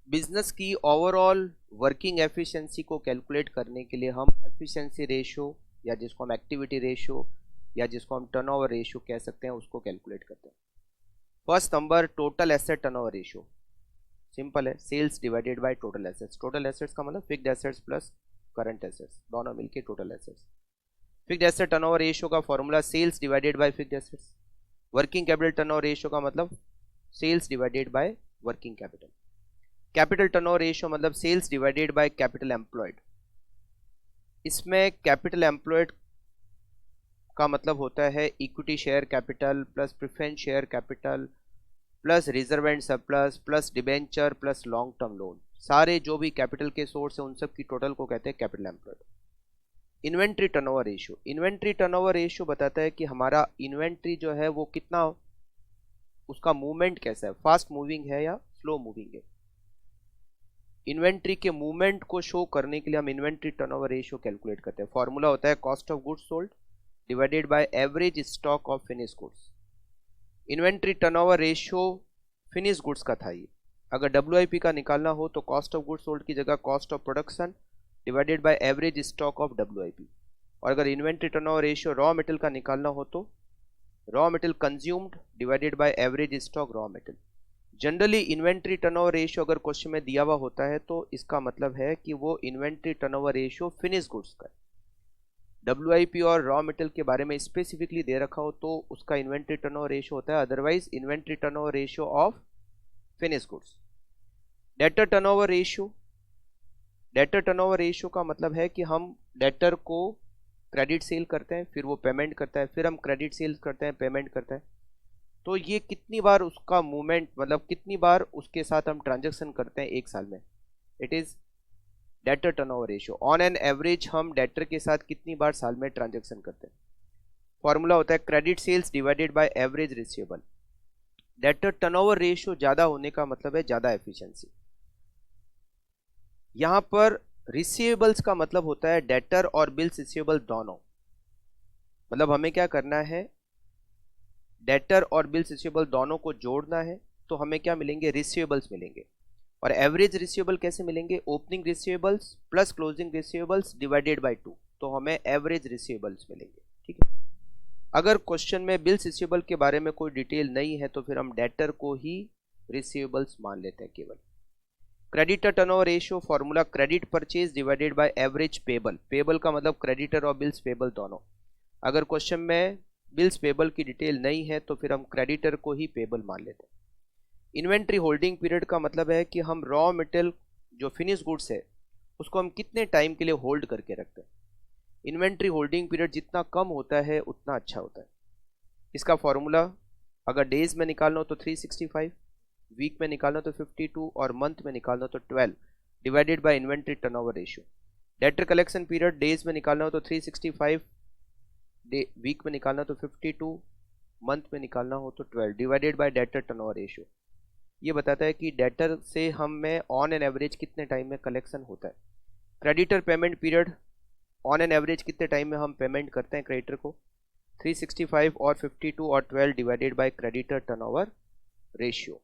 Business की overall working efficiency को calculate करने के लिए हम एफिशिएंसी रेशियो या जिसको हम एक्टिविटी रेशियो या जिसको हम टर्नओवर रेशियो कह सकते हैं उसको कैलकुलेट करते हैं। First number total asset turnover ratio, simple है, sales divided by total assets. Total assets का मतलब fixed assets plus current assets दोनों मिलके total assets. Fixed asset turnover ratio का formula sales divided by fixed assets. Working capital turnover ratio का मतलब sales divided by working capital. Capital turnover ratio मतलब sales divided by capital employed. इसमें capital employed का मतलब होता है equity share capital plus preference share capital plus reserve and surplus plus debenture plus long term loan, सारे जो भी capital के सोर्स है उन सब की टोटल को कहते हैं capital employed. Inventory turnover ratio, inventory turnover ratio बताता है कि हमारा इन्वेंट्री जो है वो कितना, उसका मूवमेंट कैसा है, फास्ट मूविंग है या स्लो मूविंग है। इन्वेंट्री के मूवमेंट को शो करने के लिए हम इन्वेंट्री टर्नओवर रेशियो कैलकुलेट करते हैं। फॉर्मूला होता है cost of goods sold divided by average stock of finish goods. Inventory turnover ratio finish goods का था ये। अगर WIP का निकालना हो तो कॉस्ट ऑफ गुड्स सोल्ड की जगह cost of production divided by average stock of WIP। और अगर inventory turnover ratio raw material का निकालना हो तो raw material consumed divided by average stock raw material. Generally inventory turnover ratio अगर question में दिया हुआ होता है तो इसका मतलब है कि वो inventory turnover ratio finish goods का है। WIP और रॉ मटेरियल के बारे में स्पेसिफिकली दे रखा हो तो उसका इन्वेंट्री टर्नओवर रेशियो होता है, otherwise inventory turnover ratio of finish goods. Debtor turnover ratio, debtor turnover ratio का मतलब है कि हम डेटर को क्रेडिट सेल करते हैं, फिर वो पेमेंट करता है, फिर हम क्रेडिट सेल्स करते हैं, पेमेंट करता है। तो ये कितनी बार उसका मूवमेंट, मतलब कितनी बार उसके साथ हम ट्रांजैक्शन करते हैं एक साल में, it is debtor turnover ratio. On an average हम डेटर के साथ कितनी बार साल में ट्रांजैक्शन करते हैं। फॉर्मूला होता है credit sales divided by average receivable. Debtor turnover ratio ज्यादा होने का मतलब है ज्यादा एफिशिएंसी। यहां पर रिसीवेबल्स का मतलब होता है डेटर और बिल्स रिसीवेबल दोनों। मतलब हमें क्या करना है, डेटर और बिल्स रिसीवेबल दोनों को जोड़ना है तो हमें क्या मिलेंगे, रिसीवेबल्स मिलेंगे। और एवरेज रिसीवेबल कैसे मिलेंगे, opening receivables plus closing receivables divided by 2, तो हमें एवरेज रिसीवेबल्स मिलेंगे। ठीक है, अगर क्वेश्चन में बिल्स रिसीवेबल के बारे में कोई डिटेल नहीं है तो फिर हम डेटर को ही रिसीवेबल्स मान लेते हैं केवल। Creditor turnover ratio formula credit purchase divided by average payable. Payable का मतलब क्रेडिटर और बिल्स पेबल दोनों। अगर क्वेश्चन में बिल्स पेबल की डिटेल नहीं है तो फिर हम क्रेडिटर को ही पेबल मान लेते हैं। इन्वेंट्री होल्डिंग पीरियड का मतलब है कि हम रॉ मटेरियल जो फिनिश गुड्स है उसको हम कितने टाइम के लिए होल्ड करके रखते हैं। इन्वेंट्री होल्डिंग पीरियड जितना कम होता है उतना अच्छा होता है। इसका फॉर्मूला अगर डेज में निकालना हो तो 365, वीक में निकालना हो तो 52 और मंथ में निकालना हो तो 12 divided by inventory turnover ratio. Debtor collection period days में निकालना हो तो 365, वीक में निकालना हो तो 52, मंथ में निकालना हो तो 12 divided by debtor turnover ratio. ये बताता है कि डेटर से हम में ऑन एन एवरेज कितने टाइम में कलेक्शन होता है। Creditor payment period on an average कितने टाइम में हम पेमेंट करते हैं क्रेडिटर को, 365 और 52 और 12 divided by creditor turnover ratio.